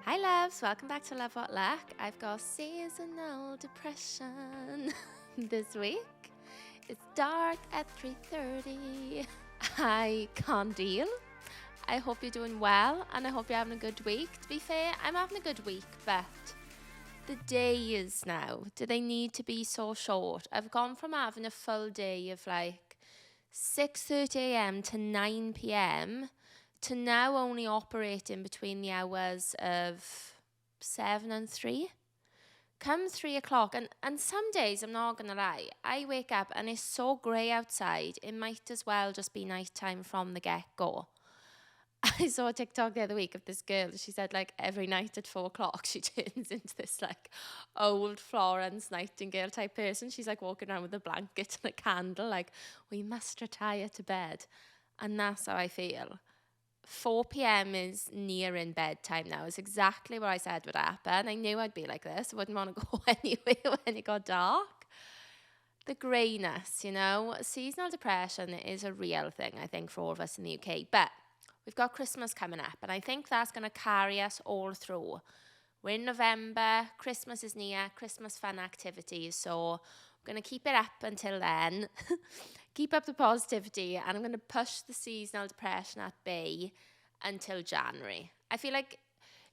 Hi loves, welcome back to Love What Luck. I've got seasonal depression this week. It's dark at 3:30. I can't deal. I hope you're doing well and I hope you're having a good week. To be fair, I'm having a good week, but the days now, do they need to be so short? I've gone from having a full day of like 6:30 a.m. to 9 p.m. to now only operating between the hours of 7 and 3. Come 3 o'clock, and some days, I'm not going to lie, I wake up and it's so grey outside, it might as well just be nighttime from the get-go. I saw a TikTok the other week of this girl. She said, like, every night at 4 o'clock, she turns into this, like, old Florence Nightingale type person. She's, like, walking around with a blanket and a candle, like, we must retire to bed. And that's how I feel. 4 p.m. is nearing bedtime now. It's exactly what I said would happen. I knew I'd be like this. I wouldn't want to go anywhere when it got dark. The greyness, you know. Seasonal depression is a real thing, I think, for all of us in the UK. But we've got Christmas coming up, and I think that's going to carry us all through. We're in November, Christmas is near, Christmas fun activities, so I'm going to keep it up until then. Keep up the positivity, and I'm going to push the seasonal depression at bay until January. I feel like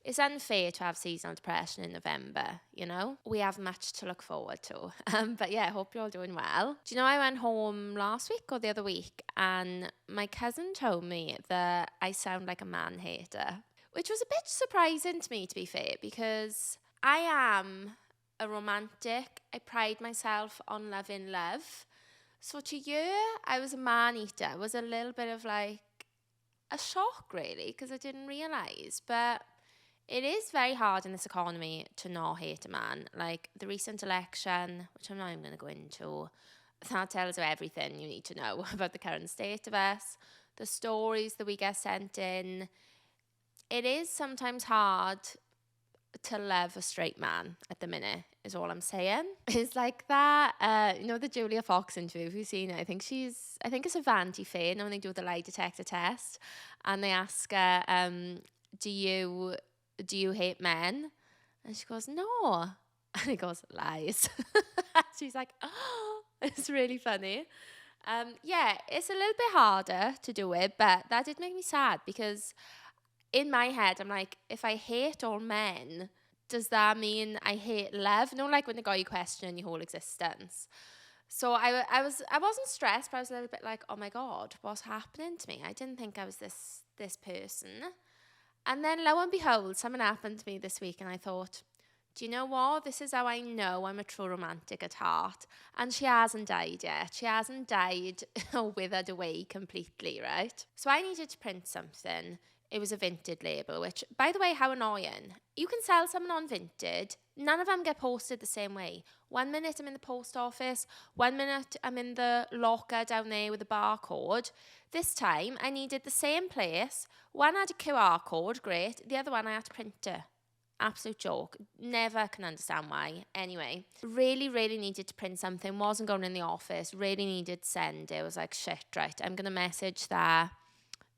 it's unfair to have seasonal depression in November, you know? We have much to look forward to. But yeah, I hope you're all doing well. Do you know I went home last week or the other week, and my cousin told me that I sound like a man-hater, which was a bit surprising to me, to be fair, because I am a romantic. I pride myself on loving love. So to you, I was a man-eater. It was a little bit of like a shock, really, because I didn't realise. But it is very hard in this economy to not hate a man. Like the recent election, which I'm not even going to go into, that tells you everything you need to know about the current state of us. The stories that we get sent in. It is sometimes hard to love a straight man at the minute, is all I'm saying. It's like that, you know, the Julia Fox interview, have you seen it? I think it's a Vanity Fair, you know, when they do the lie detector test, and they ask her, do you hate men? And she goes, no. And he goes, lies. She's like, oh, it's really funny. Yeah, it's a little bit harder to do it, but that did make me sad because in my head, I'm like, if I hate all men, does that mean I hate love? You know, like when the guy you question your whole existence. So I wasn't stressed, but I was a little bit like, oh my God, what's happening to me? I didn't think I was this person. And then lo and behold, something happened to me this week, and I thought, do you know what? This is how I know I'm a true romantic at heart. And she hasn't died yet. She hasn't died or withered away completely, right? So I needed to print something. It was a Vinted label, which, by the way, how annoying. You can sell something on Vinted. None of them get posted the same way. 1 minute I'm in the post office. 1 minute I'm in the locker down there with the barcode. This time I needed the same place. One had a QR code, great. The other one I had to print it. Absolute joke. Never can understand why. Anyway, really, really needed to print something. Wasn't going in the office. Really needed to send it. I was like, shit, right. I'm going to message that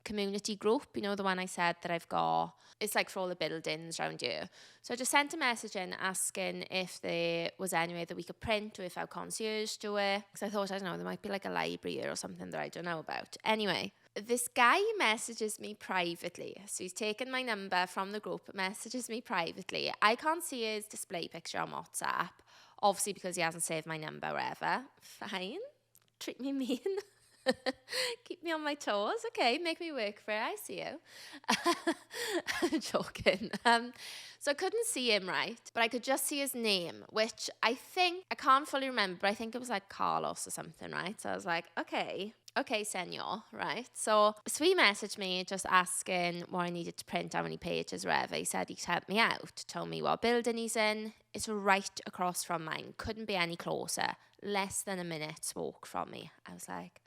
community group, you know, the one I said that I've got. It's like for all the buildings around here. So I just sent a message in asking if there was any way that we could print or if our concierge do it. Because I thought, I don't know, there might be like a library here or something that I don't know about. Anyway, this guy messages me privately. So he's taken my number from the group, messages me privately. I can't see his display picture on WhatsApp, obviously because he hasn't saved my number or whatever. Fine. Treat me mean. Keep me on my toes. Okay, make me work for it. I see you. I'm joking. So I couldn't see him, right? But I could just see his name, which I can't fully remember, but I think it was like Carlos or something, right? So I was like, okay, senor, right? So he messaged me just asking what I needed to print, how many pages, whatever. He said he'd help me out, told me what building he's in. It's right across from mine. Couldn't be any closer. Less than a minute's walk from me. I was like,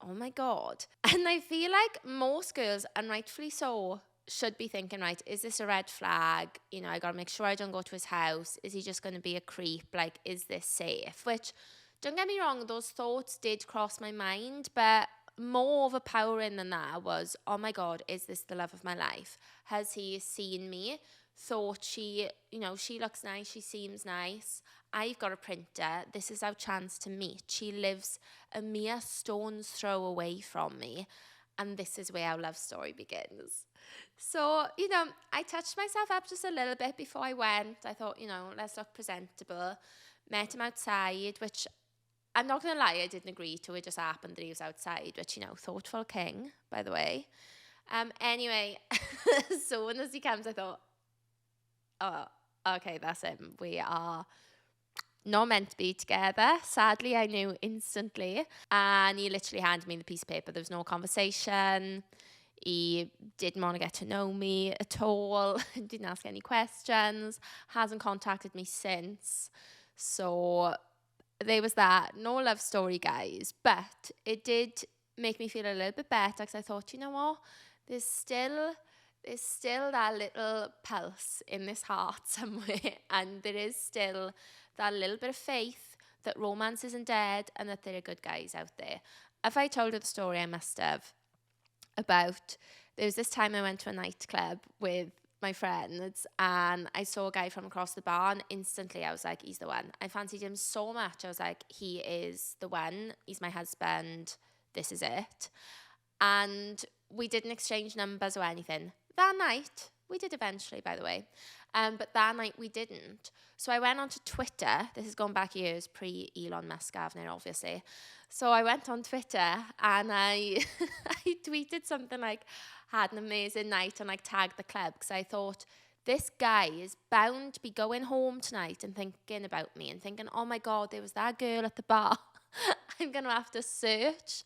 oh my God. And I feel like most girls, and rightfully so, should be thinking, right, is this a red flag? You know, I got to make sure I don't go to his house. Is he just going to be a creep? Like, is this safe? Which, don't get me wrong, those thoughts did cross my mind, but more overpowering than that was, oh my God, is this the love of my life? Has he seen me thought she looks nice, she seems nice. I've got a printer. This is our chance to meet. She lives a mere stone's throw away from me. And this is where our love story begins. So, I touched myself up just a little bit before I went. I thought, let's look presentable. Met him outside, which I'm not going to lie, I didn't agree to. It just happened that he was outside, which, thoughtful king, by the way. Anyway, as soon as he comes, I thought, oh, okay, that's him. We are not meant to be together. Sadly, I knew instantly. And he literally handed me the piece of paper. There was no conversation. He didn't want to get to know me at all. Didn't ask any questions. Hasn't contacted me since. So there was that. No love story, guys. But it did make me feel a little bit better because I thought, you know what? There's still that little pulse in this heart somewhere. And there is still that little bit of faith that romance isn't dead and that there are good guys out there. If I told her the story, I must have, about, there was this time I went to a nightclub with my friends and I saw a guy from across the bar and instantly I was like, he's the one. I fancied him so much. I was like, he is the one. He's my husband. This is it. And we didn't exchange numbers or anything. That night, we did eventually, by the way. But that night we didn't. So I went onto Twitter. This is going back years, pre-Elon Musk Avner, obviously. So I went on Twitter and I I tweeted something like, had an amazing night, and like tagged the club because I thought, this guy is bound to be going home tonight and thinking about me and thinking, oh my God, there was that girl at the bar. I'm going to have to search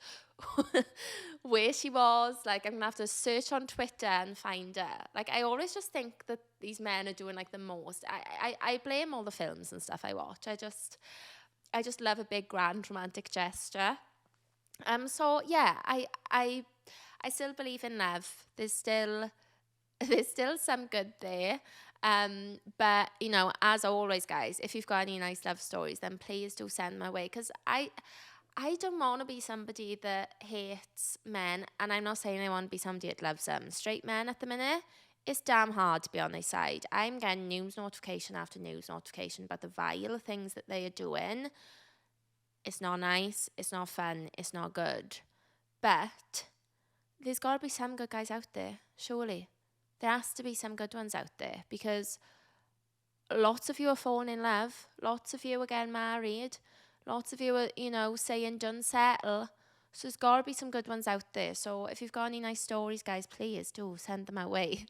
where she was. Like, I'm going to have to search on Twitter and find her. Like, I always just think that these men are doing like the most. I blame all the films and stuff I watch. I just love a big grand romantic gesture. So yeah, I still believe in love. There's still some good there. But as always, guys, if you've got any nice love stories, then please do send my way, because I don't want to be somebody that hates men, and I'm not saying I want to be somebody that loves straight men at the minute. It's damn hard to be on their side. I'm getting news notification after news notification about the vile things that they are doing. It's not nice, it's not fun, it's not good. But there's got to be some good guys out there, surely. There has to be some good ones out there, because lots of you are falling in love. Lots of you are getting married. Lots of you are, saying done settle. So there's got to be some good ones out there. So if you've got any nice stories, guys, please do send them our way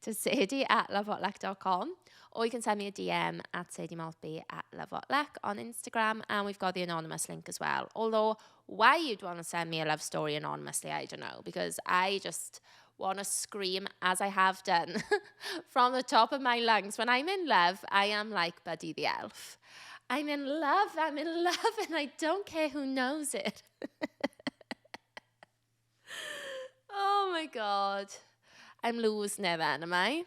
to Sadie@lovewhatluck.com, or you can send me a DM at Sadie Maltby at lovewhatluck on Instagram, and we've got the anonymous link as well. Although why you'd want to send me a love story anonymously, I don't know, because I just want to scream, as I have done, from the top of my lungs. When I'm in love, I am like Buddy the Elf. I'm in love, and I don't care who knows it. Oh my God. I'm losing it then, am I?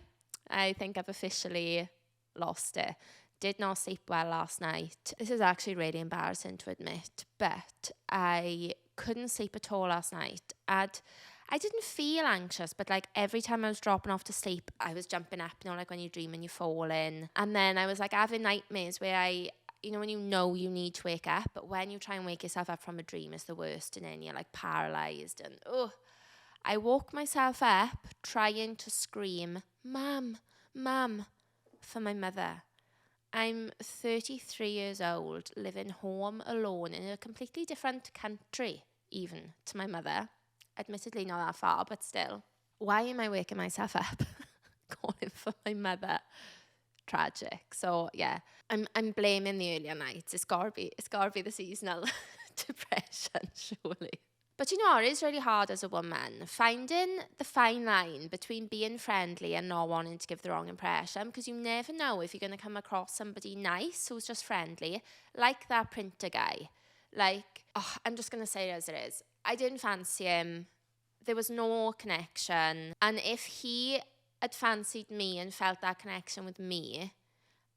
I think I've officially lost it. Did not sleep well last night. This is actually really embarrassing to admit, but I couldn't sleep at all last night. I didn't feel anxious, but like every time I was dropping off to sleep, I was jumping up, like when you dream and you fall in. And then I was like having nightmares where when you need to wake up, but when you try and wake yourself up from a dream, it's the worst, and then you're like paralyzed. And I woke myself up trying to scream, Mum, Mum, for my mother. I'm 33 years old, living home alone in a completely different country, even to my mother. Admittedly not that far, but still. Why am I waking myself up calling for my mother? Tragic. So yeah, I'm blaming the earlier nights. It's gotta be the seasonal depression, surely. But it is really hard as a woman, finding the fine line between being friendly and not wanting to give the wrong impression, because you never know if you're going to come across somebody nice who's just friendly, like that printer guy. Like, I'm just going to say it as it is. I didn't fancy him. There was no connection. And if he had fancied me and felt that connection with me,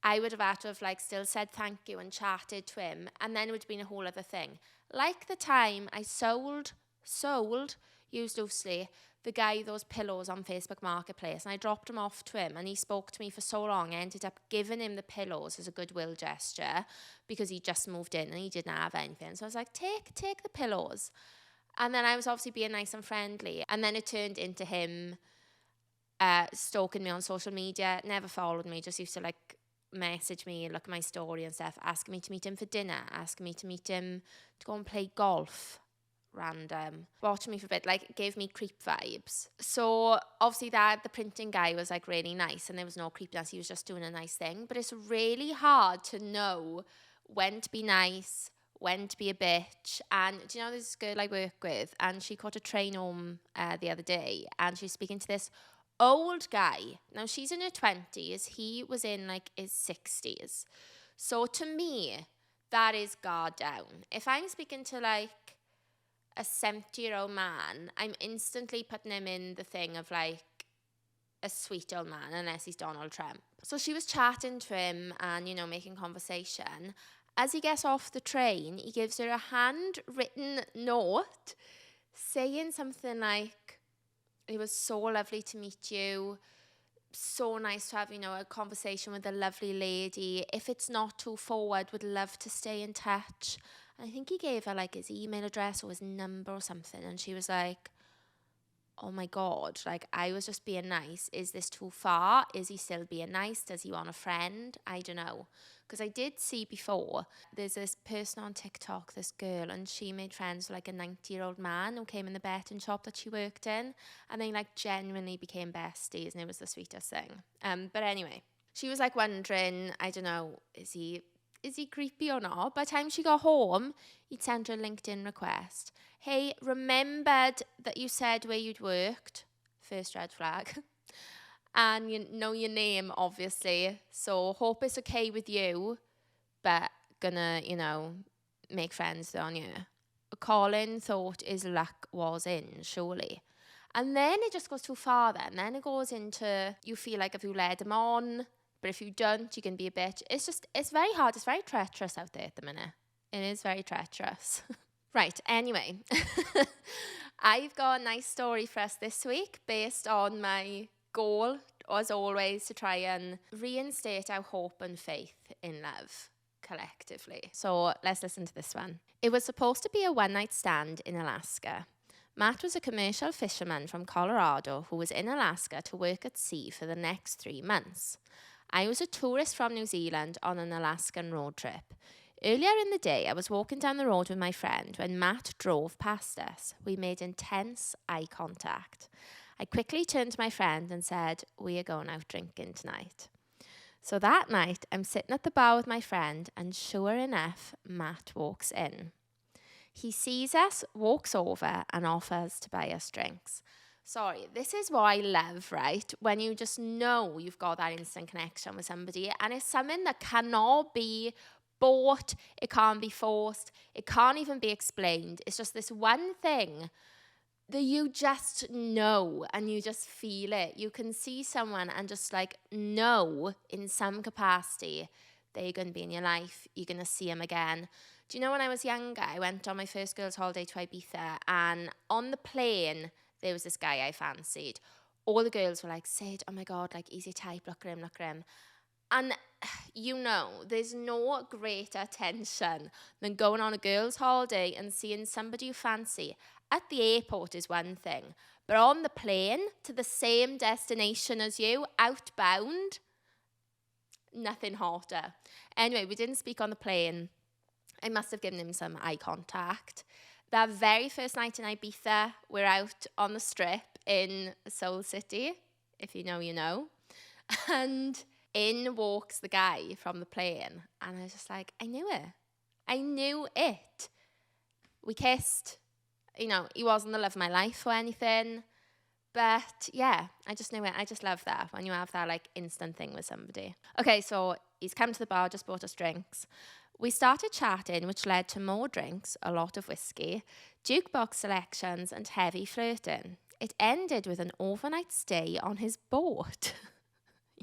I would have had to have still said thank you and chatted to him, and then it would have been a whole other thing. Like the time I sold, used loosely, the guy those pillows on Facebook Marketplace, and I dropped them off to him, and he spoke to me for so long. I ended up giving him the pillows as a goodwill gesture because he just moved in and he didn't have anything. So I was like, take the pillows. And then I was obviously being nice and friendly, and then it turned into him stalking me on social media. Never followed me, just used to like message me, look at my story and stuff, asking me to meet him for dinner, asking me to meet him to go and play golf, random, watching me for a bit, like gave me creep vibes. So obviously the printing guy was like really nice, and there was no creepiness, he was just doing a nice thing. But it's really hard to know when to be nice, when to be a bitch. And do you know this girl I work with, and she caught a train home the other day, and she's speaking to this old guy. Now she's in her 20s, he was in like his 60s. So to me, that is guard down. If I'm speaking to like a 70-year-old man, I'm instantly putting him in the thing of like a sweet old man, unless he's Donald Trump. So she was chatting to him and, you know, making conversation. As he gets off the train, he gives her a handwritten note saying something like, "It was so lovely to meet you. So nice to have, you know, a conversation with a lovely lady. If it's not too forward, would love to stay in touch." And I think he gave her like his email address or his number or something. And she was like, oh my God, like I was just being nice. Is this too far? Is he still being nice? Does he want a friend? I don't know. Because I did see before, there's this person on TikTok, this girl, and she made friends with like a 90-year-old man who came in the betting shop that she worked in, and they like genuinely became besties, and it was the sweetest thing. But anyway, she was like wondering, I don't know, is he creepy or not? By the time she got home, he'd sent her a LinkedIn request. Hey, remembered that you said where you'd worked. First red flag. And you know your name, obviously. So hope it's okay with you, but gonna, you know, make friends on you. Colin thought his luck was in, surely. And then it just goes too far then. Then it goes into, you feel like if you led him on, but if you don't, you can be a bitch. It's very hard. It's very treacherous out there at the minute. It is very treacherous. Right, anyway. I've got a nice story for us this week based on my goal, as always, to try and reinstate our hope and faith in love collectively. So let's listen to this one. It was supposed to be a one-night stand in Alaska. Matt was a commercial fisherman from Colorado who was in Alaska to work at sea for the next 3 months. I was a tourist from New Zealand on an Alaskan road trip. Earlier in the day, I was walking down the road with my friend when Matt drove past us. We made intense eye contact. I quickly turned to my friend and said, "We are going out drinking tonight." So that night, I'm sitting at the bar with my friend, and sure enough, Matt walks in. He sees us, walks over, and offers to buy us drinks. Sorry, this is what I love, right? When you just know you've got that instant connection with somebody, and it's something that cannot be bought, it can't be forced, it can't even be explained. It's just this one thing that you just know and you just feel it. You can see someone and just like know in some capacity they're going to be in your life, you're going to see them again. Do you know when I was younger, I went on my first girls' holiday to Ibiza, and on the plane, there was this guy I fancied. All the girls were like, "Sid, oh my God, like, easy type, look at him, look at him." And you know, there's no greater tension than going on a girls' holiday and seeing somebody you fancy. At the airport is one thing, but on the plane to the same destination as you, outbound, nothing hotter. Anyway, we didn't speak on the plane. I must have given him some eye contact. That very first night in Ibiza, we're out on the strip in Soul City. If you know, you know. And in walks the guy from the plane. And I was just like, I knew it. I knew it. We kissed. You know, he wasn't the love of my life or anything. But yeah, I just knew it. I just love that when you have that like instant thing with somebody. Okay, so he's come to the bar, just bought us drinks. We started chatting, which led to more drinks, a lot of whiskey, jukebox selections, and heavy flirting. It ended with an overnight stay on his boat.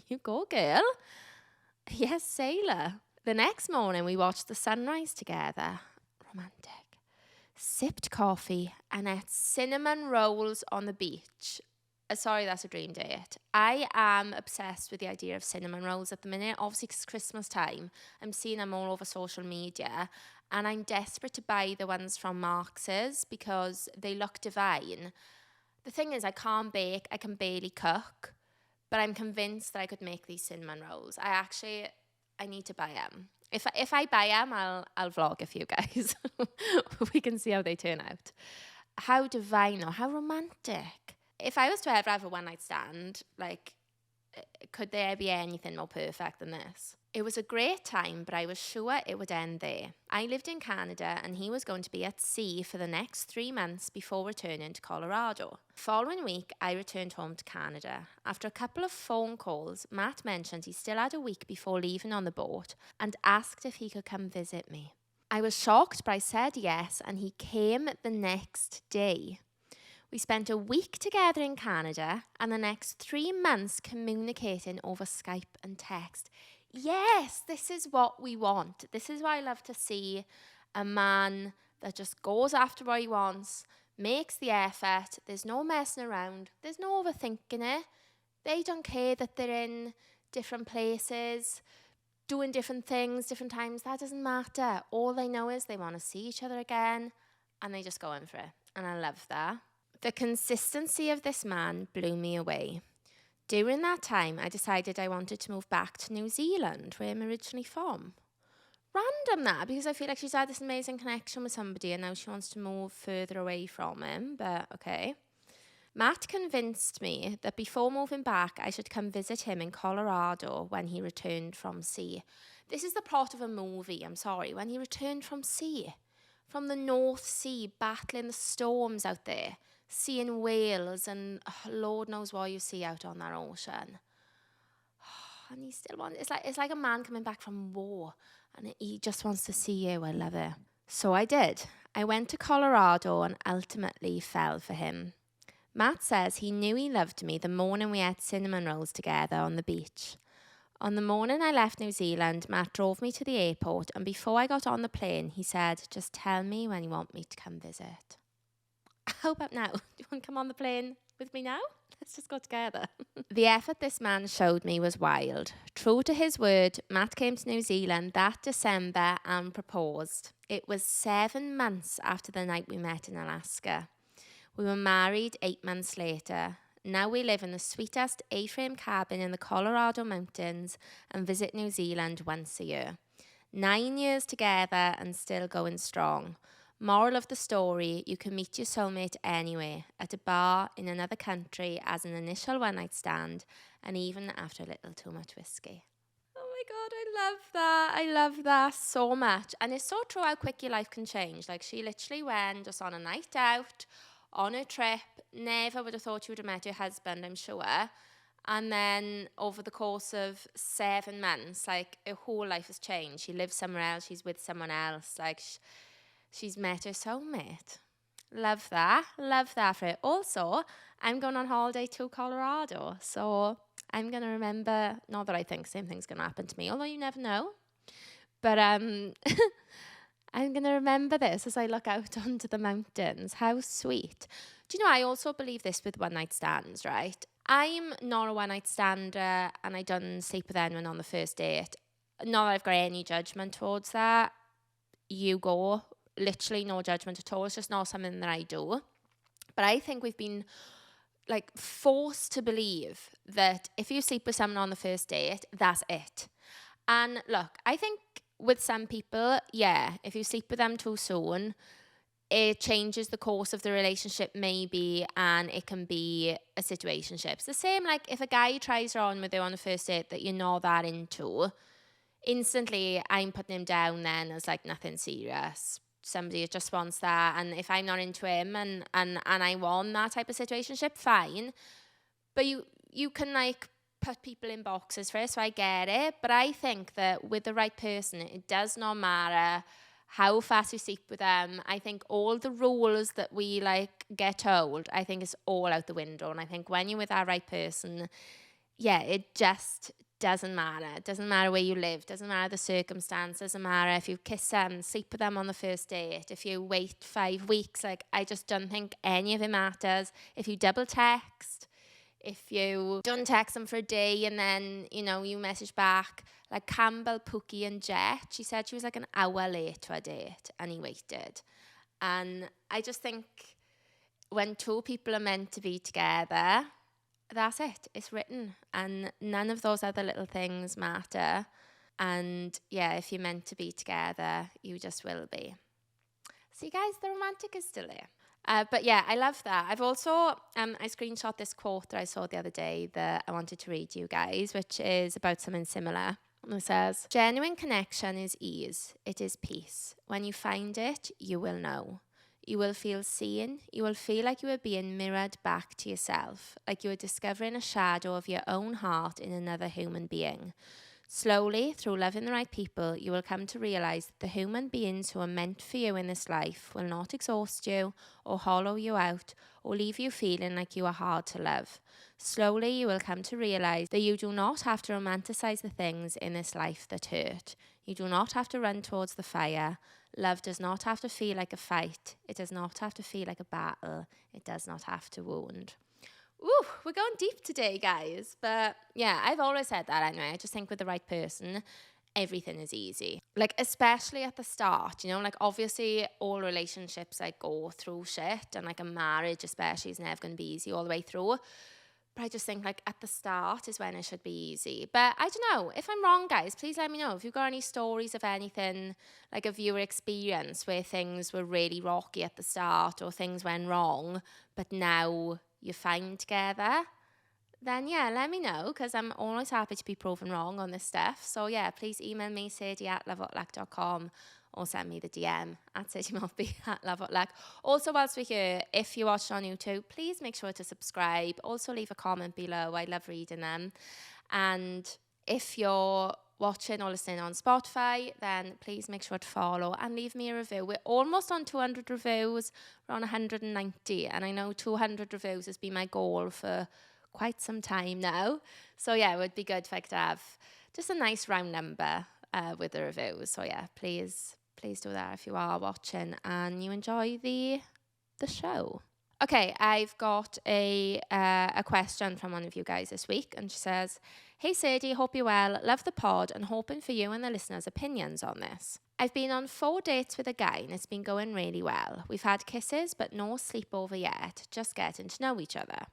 You go, girl. Yes, sailor. The next morning, we watched the sunrise together. Romantic. sipped coffee, and ate cinnamon rolls on the beach. Sorry, that's a dream date. I am obsessed with the idea of cinnamon rolls at the minute. Obviously, because it's Christmas time. I'm seeing them all over social media. And I'm desperate to buy the ones from Marx's because they look divine. The thing is, I can't bake. I can barely cook. But I'm convinced that I could make these cinnamon rolls. I need to buy them. If I buy them, I'll vlog a few guys. We can see how they turn out. How divine or how romantic. If I was to ever have a one night stand, like, could there be anything more perfect than this? It was a great time, but I was sure it would end there. I lived in Canada and he was going to be at sea for the next 3 months before returning to Colorado. The following week, I returned home to Canada. After a couple of phone calls, Matt mentioned he still had a week before leaving on the boat and asked if he could come visit me. I was shocked, but I said yes, and he came the next day. We spent a week together in Canada and the next 3 months communicating over Skype and text. Yes, this is what we want. This is what I love to see. A man that just goes after what he wants, makes the effort. There's no messing around. There's no overthinking it. They don't care that they're in different places, doing different things, different times. That doesn't matter. All they know is they want to see each other again and they just go in for it. And I love that. The consistency of this man blew me away. During that time, I decided I wanted to move back to New Zealand, where I'm originally from. Random that, because I feel like she's had this amazing connection with somebody and now she wants to move further away from him, but okay. Matt convinced me that before moving back, I should come visit him in Colorado when he returned from sea. This is the plot of a movie, I'm sorry, when he returned from sea. From the North Sea, battling the storms out there. Seeing whales and Lord knows what you see out on that ocean. And he still wants, it's like a man coming back from war and he just wants to see you. I love it. So I did. I went to Colorado and ultimately fell for him. Matt says he knew he loved me the morning we ate cinnamon rolls together on the beach. On the morning I left New Zealand, Matt drove me to the airport, and before I got on the plane, he said, just tell me when you want me to come visit. How about now? Do you want to come on the plane with me now? Let's just go together. The effort this man showed me was wild. True to his word, Matt came to New Zealand that December and proposed. It was 7 months after the night we met in Alaska. We were married 8 months later. Now we live in the sweetest A-frame cabin in the Colorado mountains and visit New Zealand once a year. 9 years together and still going strong. Moral of the story, you can meet your soulmate anywhere, at a bar, in another country, as an initial one-night stand, and even after a little too much whiskey. Oh my God, I love that. I love that so much. And it's so true how quick your life can change. Like, she literally went just on a night out, on a trip, never would have thought you would have met your husband, I'm sure. And then over the course of 7 months, like, her whole life has changed. She lives somewhere else, she's with someone else, like, she's met her soulmate. Love that for it. Also, I'm going on holiday to Colorado, so I'm going to remember, not that I think the same thing's going to happen to me, although you never know, but I'm going to remember this as I look out onto the mountains. How sweet. Do you know, I also believe this with one-night stands, right? I'm not a one-night stander, and I don't sleep with anyone on the first date. Not that I've got any judgment towards that. You go. Literally no judgment at all. It's just not something that I do. But I think we've been like forced to believe that if you sleep with someone on the first date, that's it. And look, I think with some people, yeah, if you sleep with them too soon, it changes the course of the relationship maybe, and it can be a situationship. It's the same like if a guy tries her on with you on the first date that you're not that into, instantly I'm putting him down then as like nothing serious. Somebody who just wants that, and if I'm not into him and I want that type of situationship, fine. But you can like put people in boxes first, so I get it. But I think that with the right person, it does not matter how fast you sleep with them. I think all the rules that we like get told, I think is all out the window. And I think when you're with that right person, yeah, it just doesn't matter. It doesn't matter where you live. Doesn't matter the circumstance. Doesn't matter if you kiss them, sleep with them on the first date. If you wait 5 weeks, like, I just don't think any of it matters. If you double text, if you don't text them for a day and then, you know, you message back. Like Campbell, Pookie and Jet, she said she was like an hour late to a date and he waited. And I just think when two people are meant to be together, that's it. It's written. And none of those other little things matter. And yeah, if you're meant to be together, you just will be. See, guys, the romantic is still there. But yeah, I love that. I've also, I screenshot this quote that I saw the other day that I wanted to read to you guys, which is about something similar. It says, genuine connection is ease. It is peace. When you find it, you will know. You will feel seen. You will feel like you are being mirrored back to yourself, like you are discovering a shadow of your own heart in another human being. Slowly, through loving the right people, you will come to realize that the human beings who are meant for you in this life will not exhaust you or hollow you out or leave you feeling like you are hard to love. Slowly, you will come to realize that you do not have to romanticize the things in this life that hurt. You do not have to run towards the fire. Love does not have to feel like a fight. It does not have to feel like a battle. It does not have to wound. Ooh, we're going deep today, guys. But yeah, I've always said that anyway. I just think with the right person, everything is easy. Like, especially at the start, you know, like obviously all relationships like go through shit, and like a marriage especially is never going to be easy all the way through. But I just think like at the start is when it should be easy. But I don't know. If I'm wrong, guys, please let me know. If you've got any stories of anything, like of your experience where things were really rocky at the start or things went wrong, but now you're fine together, then yeah, let me know, because I'm always happy to be proven wrong on this stuff. So yeah, please email me, sadie@lovewhatluck.com, or send me the DM at Sadie Maltby at lovewhatluck. Also, whilst we're here, if you watch on YouTube, please make sure to subscribe. Also, leave a comment below. I love reading them. And if you're watching or listening on Spotify, then please make sure to follow and leave me a review. We're almost on 200 reviews. We're on 190, and I know 200 reviews has been my goal for quite some time now. So yeah, it would be good if I could have just a nice round number with the reviews. So yeah, please do that if you are watching and you enjoy the show. Okay, I've got a question from one of you guys this week, and she says, "Hey Sadie, hope you're well. Love the pod and hoping for you and the listeners' opinions on this. I've been on 4 dates with a guy and it's been going really well. We've had kisses but no sleepover yet, just getting to know each other.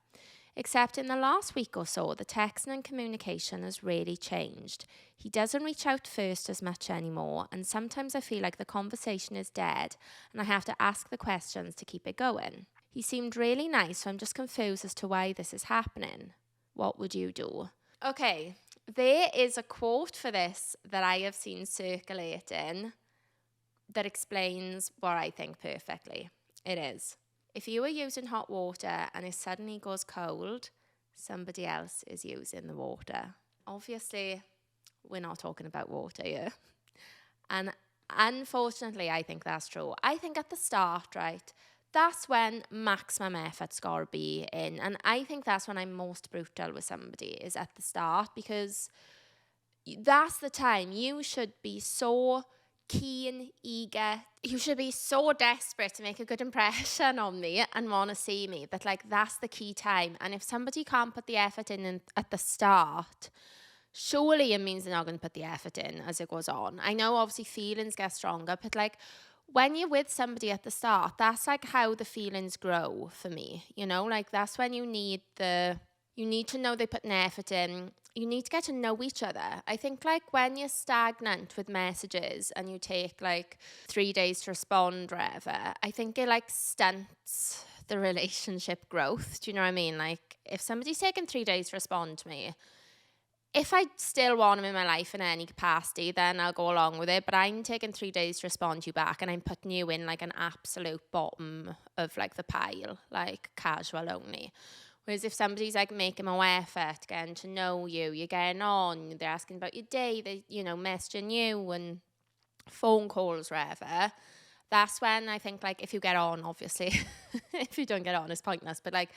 Except in the last week or so, the texting and communication has really changed. He doesn't reach out first as much anymore, and sometimes I feel like the conversation is dead and I have to ask the questions to keep it going. He seemed really nice, so I'm just confused as to why this is happening. What would you do?" Okay, there is a quote for this that I have seen circulating that explains what I think perfectly. It is, if you are using hot water and it suddenly goes cold, somebody else is using the water. Obviously, we're not talking about water here. And unfortunately, I think that's true. I think at the start, right, that's when maximum effort's got to be in. And I think that's when I'm most brutal with somebody, is at the start, because that's the time you should be so keen, eager. You should be so desperate to make a good impression on me and want to see me, that like that's the key time. And if somebody can't put the effort in at the start, surely it means they're not going to put the effort in as it goes on. I know obviously feelings get stronger, but like when you're with somebody at the start, that's like how the feelings grow for me, you know, like that's when you need to know they put an effort in. You need to get to know each other. I think like when you're stagnant with messages and you take like 3 days to respond, whatever, I think it like stunts the relationship growth. Do you know what I mean? Like if somebody's taking 3 days to respond to me, if I still want them in my life in any capacity, then I'll go along with it. But I'm taking 3 days to respond to you back, and I'm putting you in like an absolute bottom of like the pile, like casual only. Whereas if somebody's like making more effort, getting to know you, you're getting on, they're asking about your day, they, you know, messaging you and phone calls, whatever, that's when I think like if you get on, obviously, if you don't get on, it's pointless. But like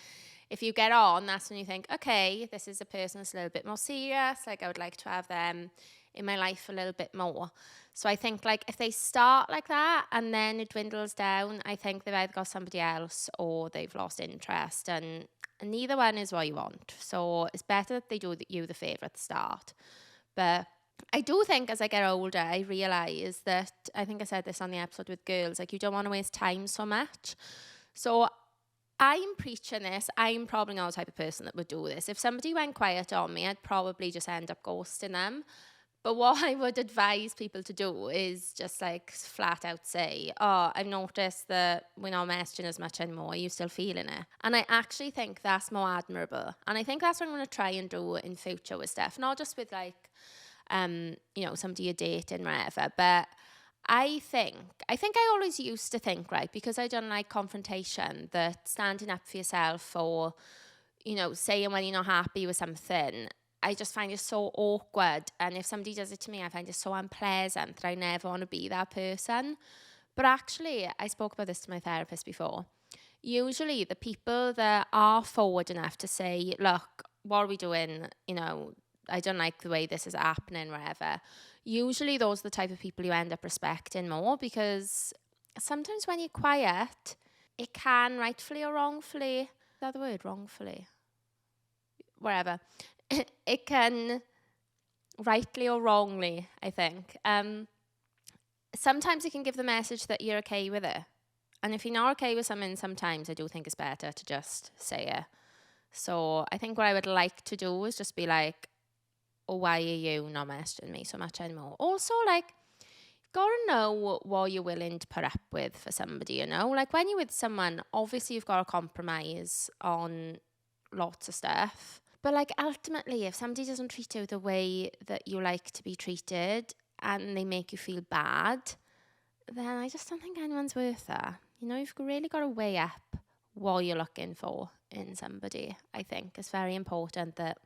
if you get on, that's when you think, okay, this is a person that's a little bit more serious. Like, I would like to have them in my life a little bit more. So I think, like, if they start like that and then it dwindles down, I think they've either got somebody else or they've lost interest, and neither one is what you want. So it's better that they do you the favour at the start. But I do think as I get older, I realise that, I think I said this on the episode with girls, like, you don't want to waste time so much. So I'm preaching this. I'm probably not the type of person that would do this. If somebody went quiet on me, I'd probably just end up ghosting them. But what I would advise people to do is just, like, flat out say, oh, I've noticed that we're not messaging as much anymore. Are you still feeling it? And I actually think that's more admirable. And I think that's what I'm going to try and do in future with stuff. Not just with, like, you know, somebody you're dating, whatever. But I think I always used to think, right, because I don't like confrontation, that standing up for yourself, or, you know, saying when you're not happy with something, I just find it so awkward. And if somebody does it to me, I find it so unpleasant that I never want to be that person. But actually, I spoke about this to my therapist before. Usually the people that are forward enough to say, look, what are we doing? You know, I don't like the way this is happening, whatever. Usually those are the type of people you end up respecting more, because sometimes when you're quiet, it can rightfully or wrongfully, is that the word, wrongfully? Wherever. It can rightly or wrongly, I think. Sometimes it can give the message that you're okay with it. And if you're not okay with something, sometimes I do think it's better to just say it. So I think what I would like to do is just be like, oh, why are you not messaging me so much anymore? Also, like, you've got to know what you're willing to put up with for somebody, you know? Like, when you're with someone, obviously you've got to compromise on lots of stuff. But, like, ultimately, if somebody doesn't treat you the way that you like to be treated and they make you feel bad, then I just don't think anyone's worth that. You know, you've really got to weigh up what you're looking for in somebody. I think it's very important that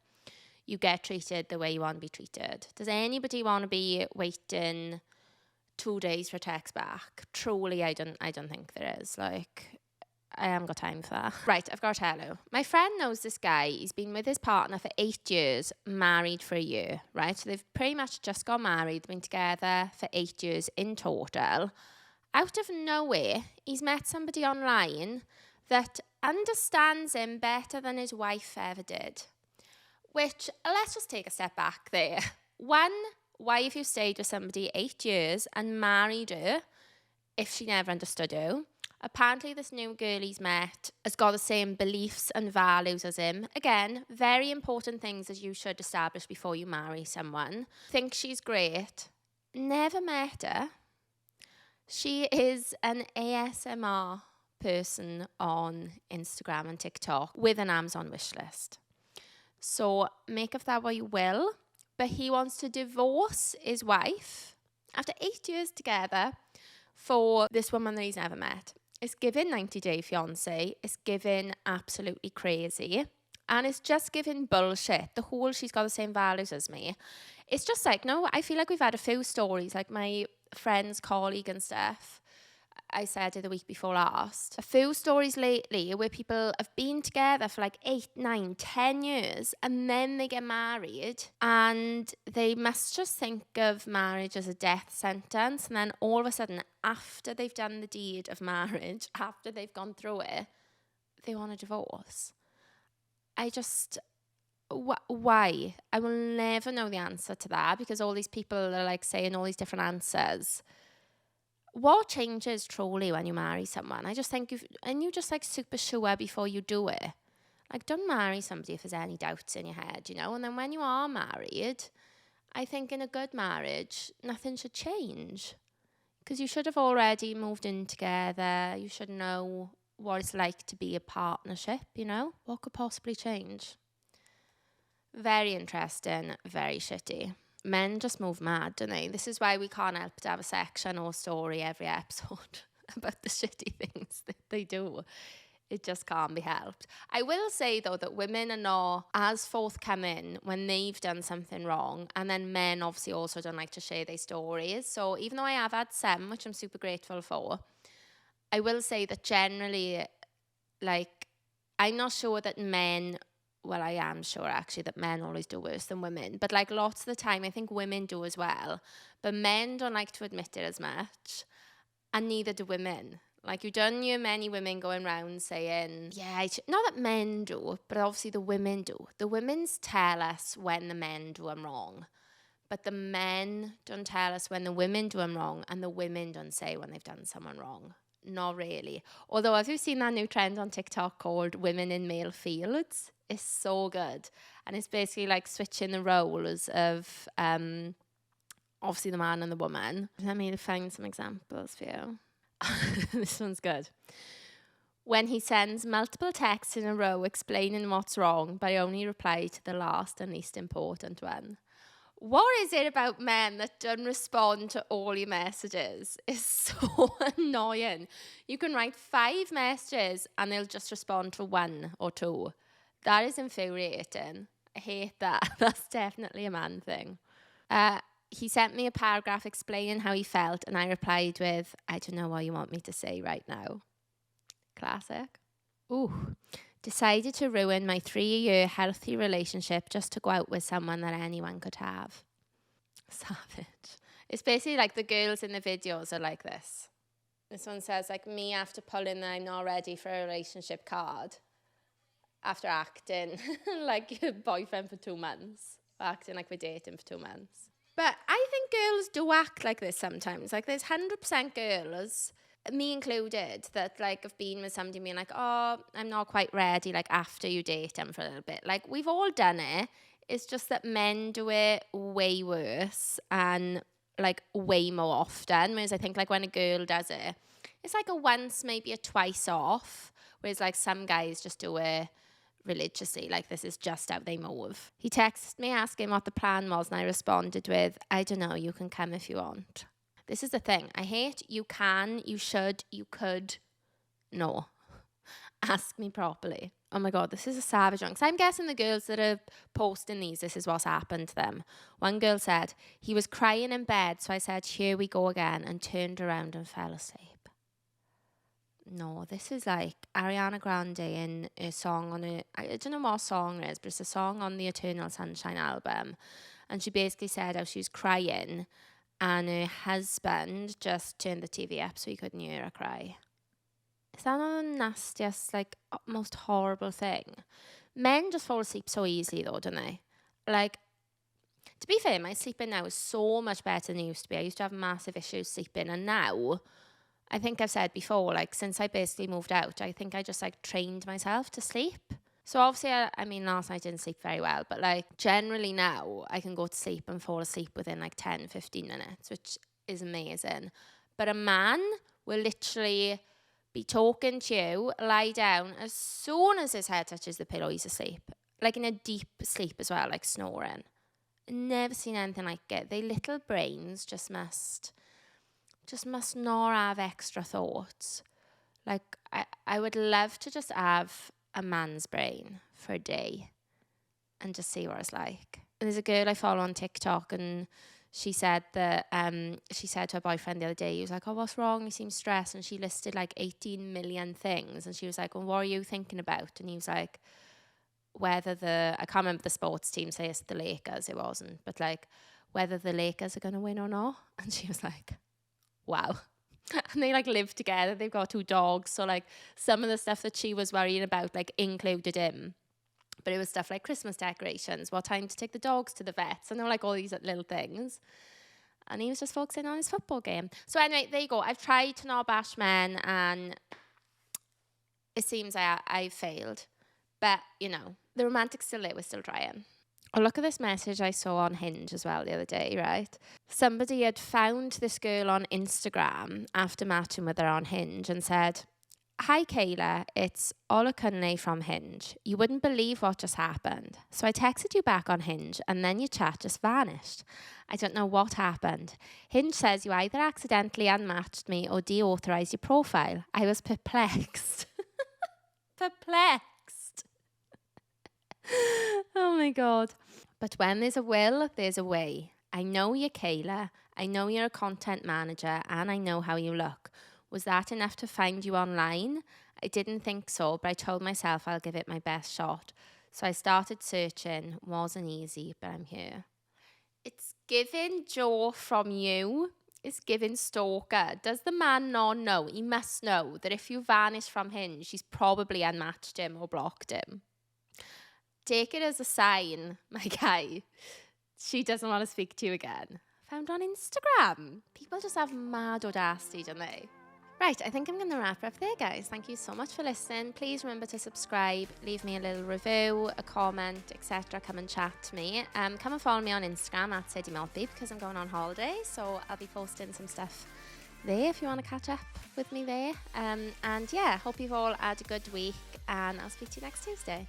you get treated the way you want to be treated. Does anybody want to be waiting 2 days for a text back? Truly, I don't think there is. Like, I haven't got time for that. Right, I've got to tell you. My friend knows this guy. He's been with his partner for 8 years, married for a year, right? So they've pretty much just got married, been together for 8 years in total. Out of nowhere, he's met somebody online that understands him better than his wife ever did. Which, let's just take a step back there. One, why have you stayed with somebody 8 years and married her if she never understood you? Apparently this new girl he's met has got the same beliefs and values as him. Again, very important things that you should establish before you marry someone. Think she's great. Never met her. She is an ASMR person on Instagram and TikTok with an Amazon wish list. So make of that what you will. But he wants to divorce his wife after 8 years together for this woman that he's never met. It's given 90 Day Fiancé. It's given absolutely crazy. And it's just given bullshit. The whole she's got the same values as me. It's just like, no, I feel like we've had a few stories, like my friend's colleague and stuff. I said it the week before last. A few stories lately where people have been together for like 8, 9, 10 years and then they get married and they must just think of marriage as a death sentence, and then all of a sudden, after they've done the deed of marriage, after they've gone through it, they want a divorce. Why? I will never know the answer to that, because all these people are like saying all these different answers. What changes truly when you marry someone? I just think you're just like super sure before you do it. Like, don't marry somebody if there's any doubts in your head, you know? And then when you are married, I think in a good marriage, nothing should change. Because you should have already moved in together. You should know what it's like to be a partnership, you know? What could possibly change? Very interesting, very shitty. Men just move mad, don't they? This is why we can't help to have a section or story every episode about the shitty things that they do. It just can't be helped. I will say, though, that women are not as forthcoming when they've done something wrong. And then men obviously also don't like to share their stories. So even though I have had some, which I'm super grateful for, I will say that generally, like, I'm not sure that men, well, I am sure actually that men always do worse than women. But like lots of the time, I think women do as well. But men don't like to admit it as much. And neither do women. Like, you don't hear many women going around saying, yeah, not that men do, but obviously the women do. The women's tell us when the men do them wrong. But the men don't tell us when the women do them wrong, and the women don't say when they've done someone wrong. Not really. Although, have you seen that new trend on TikTok called Women in Male Fields? It's so good. And it's basically like switching the roles of obviously the man and the woman. Let me find some examples for you. This one's good. When he sends multiple texts in a row explaining what's wrong, but I only reply to the last and least important one. What is it about men that don't respond to all your messages? It's so annoying. You can write 5 messages and they'll just respond to 1 or 2. That is infuriating. I hate that. That's definitely a man thing. He sent me a paragraph explaining how he felt, and I replied with, I don't know what you want me to say right now. Classic. Ooh. Decided to ruin my 3-year healthy relationship just to go out with someone that anyone could have. Savage. It's basically like the girls in the videos are like this. This one says, like, me after pulling the I'm not ready for a relationship card. After acting like your boyfriend for 2 months. Acting like we're dating for 2 months. But I think girls do act like this sometimes. Like, there's 100% girls, me included, that like have been with somebody being like, oh, I'm not quite ready, like after you date them for a little bit. Like, we've all done it. It's just that men do it way worse and like way more often. Whereas I think like when a girl does it, it's like a once, maybe a twice off. Whereas like some guys just do it religiously, like this is just how they move. He texted me asking what the plan was, and I responded with, I don't know, you can come if you want. This is the thing. I hate you can, you should, you could. No. Ask me properly. Oh my God, this is a savage one. Because I'm guessing the girls that are posting these, this is what's happened to them. One girl said, he was crying in bed, so I said, here we go again, and turned around and fell asleep. No, this is like Ariana Grande in a song on I don't know what song it is, but it's a song on the Eternal Sunshine album. And she basically said how she was crying and her husband just turned the TV up so he couldn't hear her cry. Is that not the nastiest, like, most horrible thing? Men just fall asleep so easily though, don't they? Like, to be fair, my sleeping now is so much better than it used to be. I used to have massive issues sleeping, and now, I think I've said before, like, since I basically moved out, I think I just, like, trained myself to sleep. So obviously, I mean, last night I didn't sleep very well, but, like, generally now, I can go to sleep and fall asleep within, like, 10, 15 minutes, which is amazing. But a man will literally be talking to you, lie down, as soon as his head touches the pillow, he's asleep. Like, in a deep sleep as well, like, snoring. Never seen anything like it. They little brains just must not have extra thoughts. Like, I would love to just have a man's brain for a day and just see what it's like. And there's a girl I follow on TikTok, and she said that she said to her boyfriend the other day, he was like, oh, what's wrong? You seem stressed. And she listed like 18 million things. And she was like, well, what are you thinking about? And he was like, whether I can't remember the sports team, say it's the Lakers, it wasn't, but like whether the Lakers are going to win or not. And she was like, wow. And they like live together. They've got 2 dogs. So like some of the stuff that she was worrying about like included him. But it was stuff like Christmas decorations, what time to take the dogs to the vets, and like all these little things. And he was just focusing on his football game. So anyway, there you go. I've tried to not bash men, and it seems I failed. But, you know, the romantic's still there. We're still trying. Oh, look at this message I saw on Hinge as well the other day, right? Somebody had found this girl on Instagram after matching with her on Hinge and said, hi, Kayla, it's Ola Cunley from Hinge. You wouldn't believe what just happened. So I texted you back on Hinge, and then your chat just vanished. I don't know what happened. Hinge says you either accidentally unmatched me or deauthorized your profile. I was perplexed. Perplexed. Oh my God. But when there's a will, there's a way. I know you're Kayla. I know you're a content manager, and I know how you look. Was that enough to find you online? I didn't think so, but I told myself I'll give it my best shot. So I started searching. Wasn't easy, but I'm here. It's giving Joe from you. It's giving stalker. Does the man not know? He must know that if you vanish from Hinge, she's probably unmatched him or blocked him. Take it as a sign, my guy. She doesn't want to speak to you again. Found on Instagram. People just have mad audacity, don't they? Right, I think I'm going to wrap up there, guys. Thank you so much for listening. Please remember to subscribe, leave me a little review, a comment, etc. Come and chat to me. Come and follow me on Instagram at Sadie Maltby because I'm going on holiday, so I'll be posting some stuff there if you want to catch up with me there. And yeah, hope you've all had a good week, and I'll speak to you next Tuesday.